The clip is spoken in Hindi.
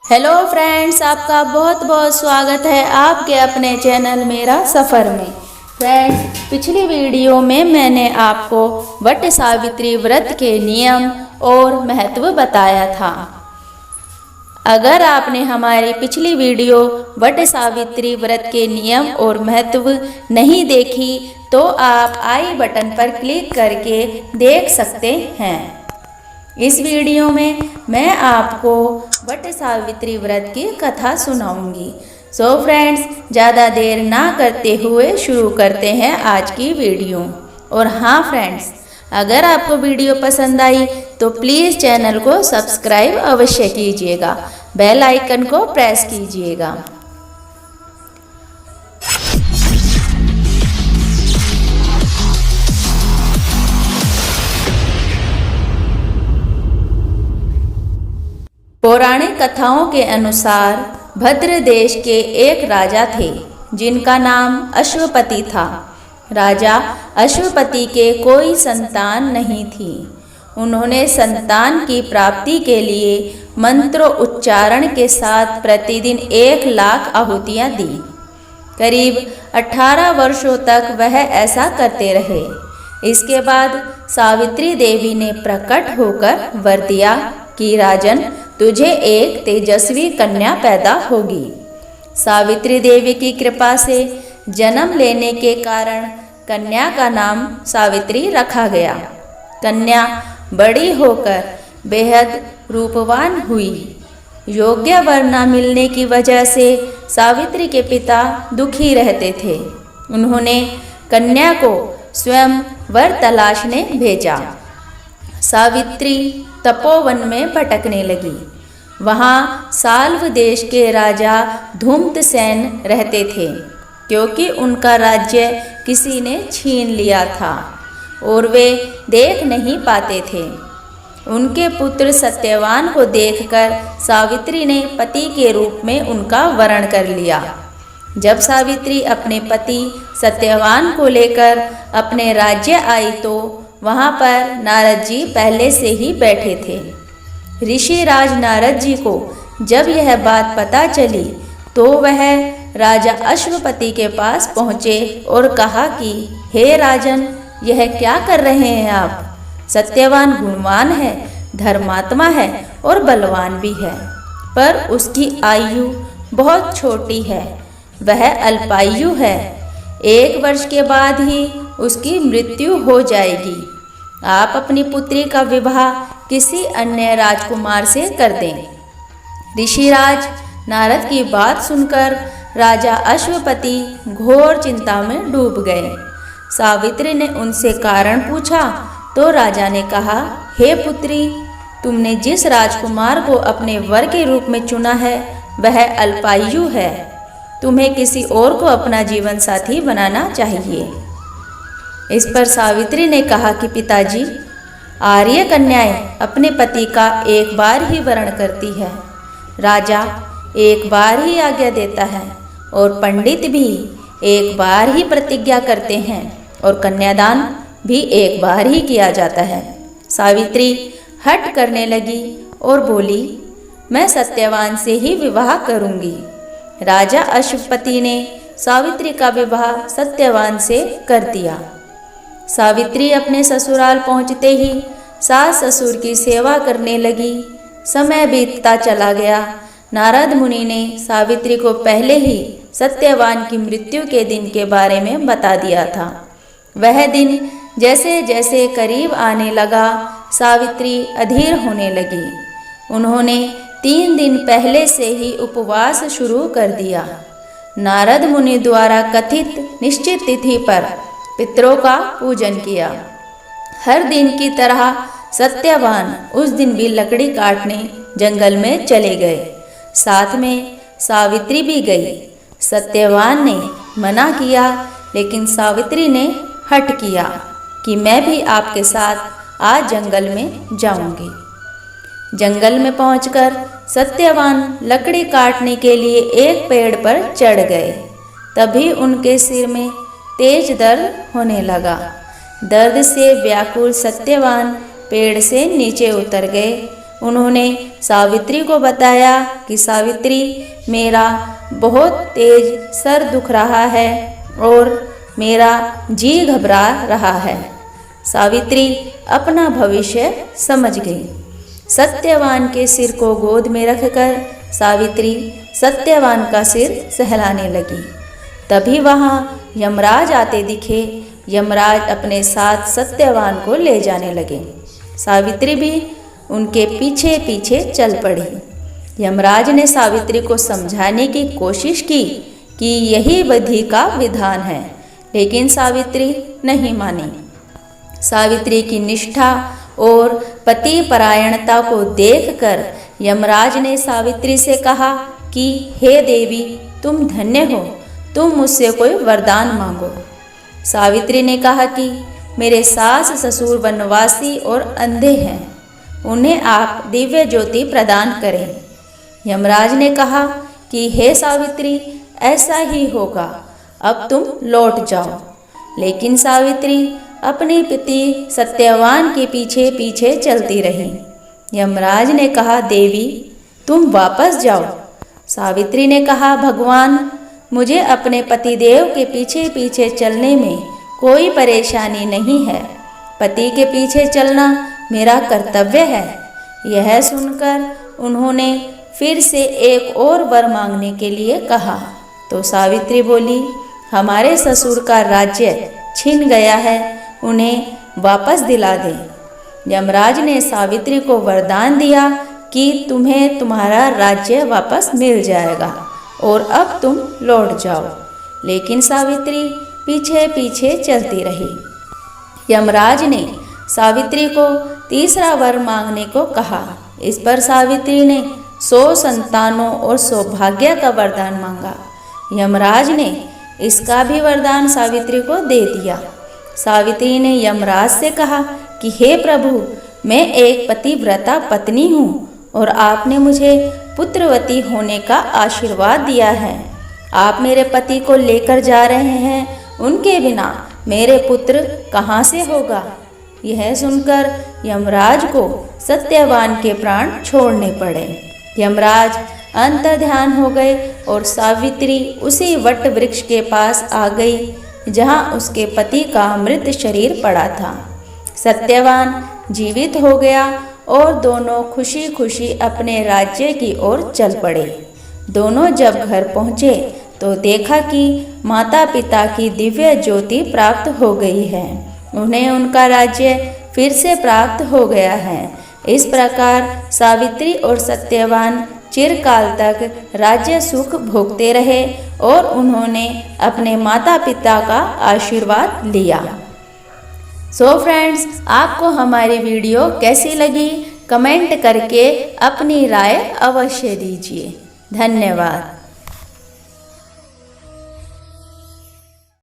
हेलो फ्रेंड्स, आपका बहुत बहुत स्वागत है आपके अपने चैनल मेरा सफ़र में। फ्रेंड्स, पिछली वीडियो में मैंने आपको वट सावित्री व्रत के नियम और महत्व बताया था। अगर आपने हमारी पिछली वीडियो वट सावित्री व्रत के नियम और महत्व नहीं देखी तो आप आई बटन पर क्लिक करके देख सकते हैं। इस वीडियो में मैं आपको वट सावित्री व्रत की कथा सुनाऊंगी। सो फ्रेंड्स, ज़्यादा देर ना करते हुए शुरू करते हैं आज की वीडियो। और हाँ फ्रेंड्स, अगर आपको वीडियो पसंद आई तो प्लीज़ चैनल को सब्सक्राइब अवश्य कीजिएगा, बेल आइकन को प्रेस कीजिएगा। पौराणिक कथाओं के अनुसार भद्र देश के एक राजा थे जिनका नाम अश्वपति था। राजा अश्वपति के कोई संतान नहीं थी। उन्होंने संतान की प्राप्ति के लिए मंत्र उच्चारण के साथ प्रतिदिन 1,00,000 आहुतियाँ दी। करीब 18 वर्षों तक वह ऐसा करते रहे। इसके बाद सावित्री देवी ने प्रकट होकर वर दिया कि राजन, तुझे एक तेजस्वी कन्या पैदा होगी। सावित्री देवी की कृपा से जन्म लेने के कारण कन्या का नाम सावित्री रखा गया। कन्या बड़ी होकर बेहद रूपवान हुई। योग्य वर न मिलने की वजह से सावित्री के पिता दुखी रहते थे। उन्होंने कन्या को स्वयं वर तलाशने भेजा। सावित्री तपोवन में भटकने लगी। वहाँ साल्व देश के राजा धूम्रसेन रहते थे, क्योंकि उनका राज्य किसी ने छीन लिया था और वे देख नहीं पाते थे। उनके पुत्र सत्यवान को देखकर सावित्री ने पति के रूप में उनका वरण कर लिया। जब सावित्री अपने पति सत्यवान को लेकर अपने राज्य आई तो वहाँ पर नारद जी पहले से ही बैठे थे। ऋषि राज नारद जी को जब यह बात पता चली तो वह राजा अश्वपति के पास पहुँचे और कहा कि हे राजन, यह क्या कर रहे हैं आप? सत्यवान गुणवान है, धर्मात्मा है और बलवान भी है, पर उसकी आयु बहुत छोटी है। वह अल्पायु है। 1 वर्ष के बाद ही उसकी मृत्यु हो जाएगी। आप अपनी पुत्री का विवाह किसी अन्य राजकुमार से कर दें। ऋषिराज नारद की बात सुनकर राजा अश्वपति घोर चिंता में डूब गए। सावित्री ने उनसे कारण पूछा तो राजा ने कहा, हे पुत्री, तुमने जिस राजकुमार को अपने वर के रूप में चुना है वह अल्पायु है। तुम्हें किसी और को अपना जीवन साथी बनाना चाहिए। इस पर सावित्री ने कहा कि पिताजी, आर्य कन्याएं अपने पति का एक बार ही वरण करती है, राजा एक बार ही आज्ञा देता है और पंडित भी एक बार ही प्रतिज्ञा करते हैं और कन्यादान भी एक बार ही किया जाता है। सावित्री हठ करने लगी और बोली, मैं सत्यवान से ही विवाह करूंगी। राजा अश्वपति ने सावित्री का विवाह सत्यवान से कर दिया। सावित्री अपने ससुराल पहुंचते ही सास ससुर की सेवा करने लगी। समय बीतता चला गया। नारद मुनि ने सावित्री को पहले ही सत्यवान की मृत्यु के दिन के बारे में बता दिया था। वह दिन जैसे जैसे करीब आने लगा, सावित्री अधीर होने लगी। उन्होंने 3 दिन पहले से ही उपवास शुरू कर दिया। नारद मुनि द्वारा कथित निश्चित तिथि पर पितरों का पूजन किया। हर दिन की तरह सत्यवान उस दिन भी लकड़ी काटने जंगल में चले गए। साथ में सावित्री भी गई। सत्यवान ने मना किया, लेकिन सावित्री ने हठ किया कि मैं भी आपके साथ आज जंगल में जाऊंगी। जंगल में पहुंचकर सत्यवान लकड़ी काटने के लिए एक पेड़ पर चढ़ गए। तभी उनके सिर में तेज दर्द होने लगा। दर्द से व्याकुल सत्यवान पेड़ से नीचे उतर गए उन्होंने सावित्री को बताया कि सावित्री, मेरा बहुत तेज सर दुख रहा है और मेरा जी घबरा रहा है। सावित्री अपना भविष्य समझ गई। सत्यवान के सिर को गोद में रखकर सावित्री सत्यवान का सिर सहलाने लगी। तभी वहाँ यमराज आते दिखे। यमराज अपने साथ सत्यवान को ले जाने लगे। सावित्री भी उनके पीछे पीछे चल पड़ी। यमराज ने सावित्री को समझाने की कोशिश की कि यही विधि का विधान है, लेकिन सावित्री नहीं मानी। सावित्री की निष्ठा और पति परायणता को देखकर यमराज ने सावित्री से कहा कि हे देवी, तुम धन्य हो, तुम मुझसे कोई वरदान मांगो। सावित्री ने कहा कि मेरे सास ससुर वनवासी और अंधे हैं, उन्हें आप दिव्य ज्योति प्रदान करें। यमराज ने कहा कि हे सावित्री, ऐसा ही होगा, अब तुम लौट जाओ। लेकिन सावित्री अपने पति सत्यवान के पीछे पीछे चलती रही। यमराज ने कहा, देवी, तुम वापस जाओ। सावित्री ने कहा, भगवान, मुझे अपने पतिदेव के पीछे पीछे चलने में कोई परेशानी नहीं है। पति के पीछे चलना मेरा कर्तव्य है। यह सुनकर उन्होंने फिर से एक और वर मांगने के लिए कहा। तो सावित्री बोली, हमारे ससुर का राज्य छिन गया है, उन्हें वापस दिला दें। यमराज ने सावित्री को वरदान दिया कि तुम्हें तुम्हारा राज्य वापस मिल जाएगा और अब तुम लौट जाओ। लेकिन सावित्री पीछे पीछे चलती रही। यमराज ने सावित्री को तीसरा वर मांगने को कहा। इस पर सावित्री ने 100 संतानों और सौभाग्य का वरदान मांगा। यमराज ने इसका भी वरदान सावित्री को दे दिया। सावित्री ने यमराज से कहा कि हे प्रभु, मैं एक पतिव्रता पत्नी हूँ और आपने मुझे पुत्रवती होने का आशीर्वाद दिया है। आप मेरे पति को लेकर जा रहे हैं, उनके बिना मेरे पुत्र कहाँ से होगा। यह सुनकर यमराज को सत्यवान के प्राण छोड़ने पड़े। यमराज अंतर्ध्यान हो गए और सावित्री उसी वट वृक्ष के पास आ गई जहाँ उसके पति का मृत शरीर पड़ा था। सत्यवान जीवित हो गया और दोनों खुशी खुशी अपने राज्य की ओर चल पड़े। दोनों जब घर पहुँचे तो देखा कि माता पिता की दिव्य ज्योति प्राप्त हो गई है। उन्हें उनका राज्य फिर से प्राप्त हो गया है। इस प्रकार सावित्री और सत्यवान चिरकाल तक राज्य सुख भोगते रहे और उन्होंने अपने माता पिता का आशीर्वाद लिया। सो फ्रेंड्स, आपको हमारी वीडियो कैसी लगी कमेंट करके अपनी राय अवश्य दीजिए। धन्यवाद।